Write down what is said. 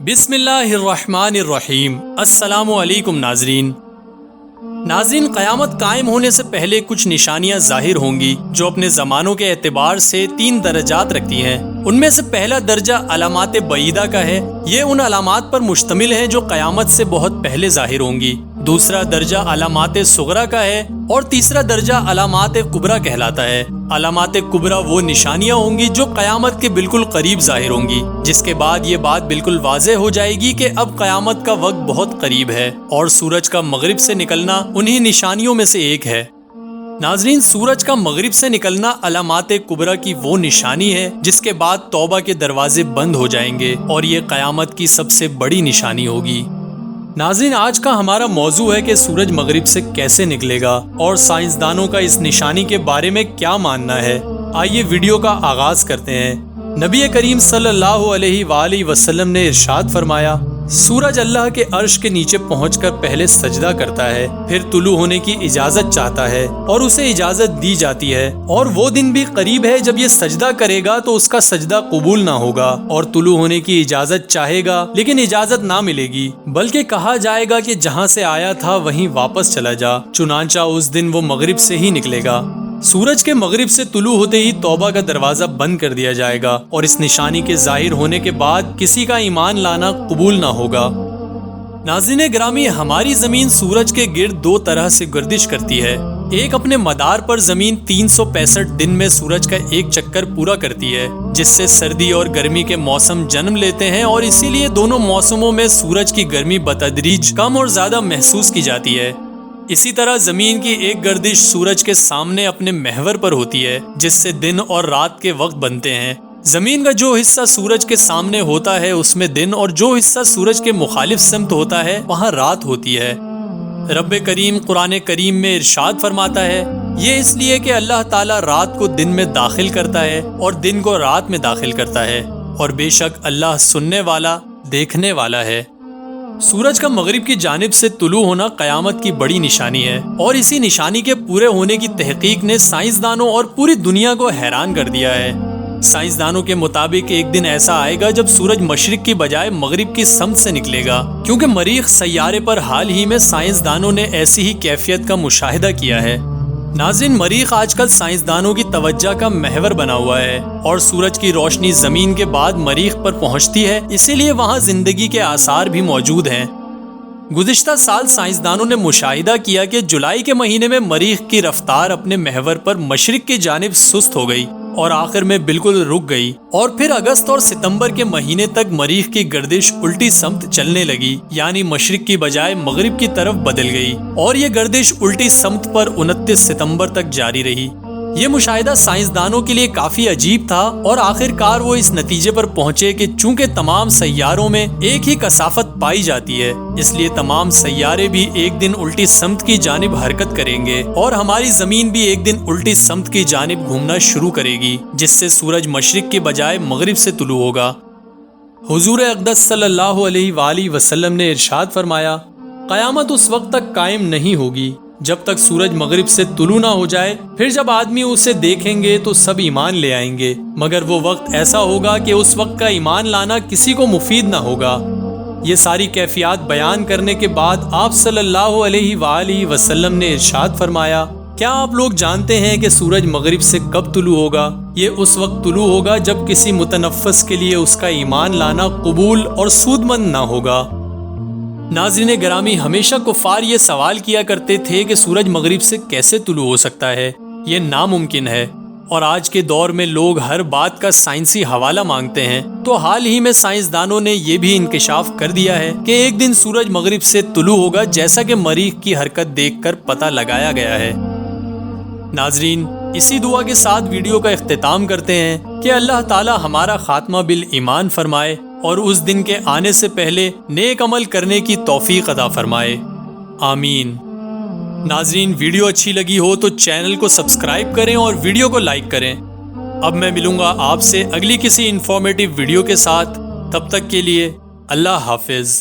بسم اللہ الرحمن الرحیم۔ السلام علیکم ناظرین۔ قیامت قائم ہونے سے پہلے کچھ نشانیاں ظاہر ہوں گی جو اپنے زمانوں کے اعتبار سے 3 درجات رکھتی ہیں۔ ان میں سے پہلا درجہ علامات بعیدہ کا ہے۔ یہ ان علامات پر مشتمل ہیں جو قیامت سے بہت پہلے ظاہر ہوں گی۔ دوسرا درجہ علامات صغرا کا ہے اور تیسرا درجہ علامات کبریٰ کہلاتا ہے۔ علامات کبریٰ وہ نشانیاں ہوں گی جو قیامت کے بالکل قریب ظاہر ہوں گی، جس کے بعد یہ بات بالکل واضح ہو جائے گی کہ اب قیامت کا وقت بہت قریب ہے، اور سورج کا مغرب سے نکلنا انہی نشانیوں میں سے ایک ہے۔ ناظرین، سورج کا مغرب سے نکلنا علامات کبریٰ کی وہ نشانی ہے جس کے بعد توبہ کے دروازے بند ہو جائیں گے، اور یہ قیامت کی سب سے بڑی نشانی ہوگی۔ ناظرین، آج کا ہمارا موضوع ہے کہ سورج مغرب سے کیسے نکلے گا اور سائنسدانوں کا اس نشانی کے بارے میں کیا ماننا ہے۔ آئیے ویڈیو کا آغاز کرتے ہیں۔ نبی کریم صلی اللہ علیہ وآلہ وسلم نے ارشاد فرمایا، سورج اللہ کے عرش کے نیچے پہنچ کر پہلے سجدہ کرتا ہے، پھر طلوع ہونے کی اجازت چاہتا ہے اور اسے اجازت دی جاتی ہے، اور وہ دن بھی قریب ہے جب یہ سجدہ کرے گا تو اس کا سجدہ قبول نہ ہوگا، اور طلوع ہونے کی اجازت چاہے گا لیکن اجازت نہ ملے گی، بلکہ کہا جائے گا کہ جہاں سے آیا تھا وہیں واپس چلا جا، چنانچہ اس دن وہ مغرب سے ہی نکلے گا۔ سورج کے مغرب سے طلوع ہوتے ہی توبہ کا دروازہ بند کر دیا جائے گا، اور اس نشانی کے ظاہر ہونے کے بعد کسی کا ایمان لانا قبول نہ ہوگا۔ ناظرین گرامی، ہماری زمین سورج کے گرد 2 طرح سے گردش کرتی ہے۔ ایک اپنے مدار پر زمین 365 دن میں سورج کا ایک چکر پورا کرتی ہے، جس سے سردی اور گرمی کے موسم جنم لیتے ہیں، اور اسی لیے دونوں موسموں میں سورج کی گرمی بتدریج کم اور زیادہ محسوس کی جاتی ہے۔ اسی طرح زمین کی ایک گردش سورج کے سامنے اپنے محور پر ہوتی ہے، جس سے دن اور رات کے وقت بنتے ہیں۔ زمین کا جو حصہ سورج کے سامنے ہوتا ہے اس میں دن، اور جو حصہ سورج کے مخالف سمت ہوتا ہے وہاں رات ہوتی ہے۔ رب کریم قرآن کریم میں ارشاد فرماتا ہے، یہ اس لیے کہ اللہ تعالیٰ رات کو دن میں داخل کرتا ہے اور دن کو رات میں داخل کرتا ہے، اور بے شک اللہ سننے والا دیکھنے والا ہے۔ سورج کا مغرب کی جانب سے طلوع ہونا قیامت کی بڑی نشانی ہے، اور اسی نشانی کے پورے ہونے کی تحقیق نے سائنسدانوں اور پوری دنیا کو حیران کر دیا ہے۔ سائنسدانوں کے مطابق ایک دن ایسا آئے گا جب سورج مشرق کی بجائے مغرب کی سمت سے نکلے گا، کیونکہ مریخ سیارے پر حال ہی میں سائنسدانوں نے ایسی ہی کیفیت کا مشاہدہ کیا ہے۔ ناظرین، مریخ آج کل سائنسدانوں کی توجہ کا محور بنا ہوا ہے، اور سورج کی روشنی زمین کے بعد مریخ پر پہنچتی ہے، اسی لیے وہاں زندگی کے آثار بھی موجود ہیں۔ گزشتہ سال سائنسدانوں نے مشاہدہ کیا کہ جولائی کے مہینے میں مریخ کی رفتار اپنے محور پر مشرق کی جانب سست ہو گئی اور آخر میں بالکل رک گئی، اور پھر اگست اور ستمبر کے مہینے تک مریخ کی گردش الٹی سمت چلنے لگی، یعنی مشرق کی بجائے مغرب کی طرف بدل گئی، اور یہ گردش الٹی سمت پر 29 ستمبر تک جاری رہی۔ یہ مشاہدہ سائنسدانوں کے لیے کافی عجیب تھا، اور آخر کار وہ اس نتیجے پر پہنچے کہ چونکہ تمام سیاروں میں ایک ہی کثافت پائی جاتی ہے، اس لیے تمام سیارے بھی ایک دن الٹی سمت کی جانب حرکت کریں گے، اور ہماری زمین بھی ایک دن الٹی سمت کی جانب گھومنا شروع کرے گی، جس سے سورج مشرق کی بجائے مغرب سے طلوع ہوگا۔ حضور اقدس صلی اللہ علیہ وآلہ وسلم نے ارشاد فرمایا، قیامت اس وقت تک قائم نہیں ہوگی جب تک سورج مغرب سے طلوع نہ ہو جائے، پھر جب آدمی اسے دیکھیں گے تو سب ایمان لے آئیں گے، مگر وہ وقت ایسا ہوگا کہ اس وقت کا ایمان لانا کسی کو مفید نہ ہوگا۔ یہ ساری کیفیات بیان کرنے کے بعد آپ صلی اللہ علیہ وآلہ وسلم نے ارشاد فرمایا، کیا آپ لوگ جانتے ہیں کہ سورج مغرب سے کب طلوع ہوگا؟ یہ اس وقت طلوع ہوگا جب کسی متنفس کے لیے اس کا ایمان لانا قبول اور سود مند نہ ہوگا۔ ناظرین گرامی، ہمیشہ کفار یہ سوال کیا کرتے تھے کہ سورج مغرب سے کیسے طلوع ہو سکتا ہے، یہ ناممکن ہے، اور آج کے دور میں لوگ ہر بات کا سائنسی حوالہ مانگتے ہیں، تو حال ہی میں سائنسدانوں نے یہ بھی انکشاف کر دیا ہے کہ ایک دن سورج مغرب سے طلوع ہوگا، جیسا کہ مریخ کی حرکت دیکھ کر پتہ لگایا گیا ہے۔ ناظرین، اسی دعا کے ساتھ ویڈیو کا اختتام کرتے ہیں کہ اللہ تعالی ہمارا خاتمہ بالایمان فرمائے، اور اس دن کے آنے سے پہلے نیک عمل کرنے کی توفیق عطا فرمائے، آمین۔ ناظرین، ویڈیو اچھی لگی ہو تو چینل کو سبسکرائب کریں اور ویڈیو کو لائک کریں۔ اب میں ملوں گا آپ سے اگلی کسی انفارمیٹیو ویڈیو کے ساتھ، تب تک کے لیے اللہ حافظ۔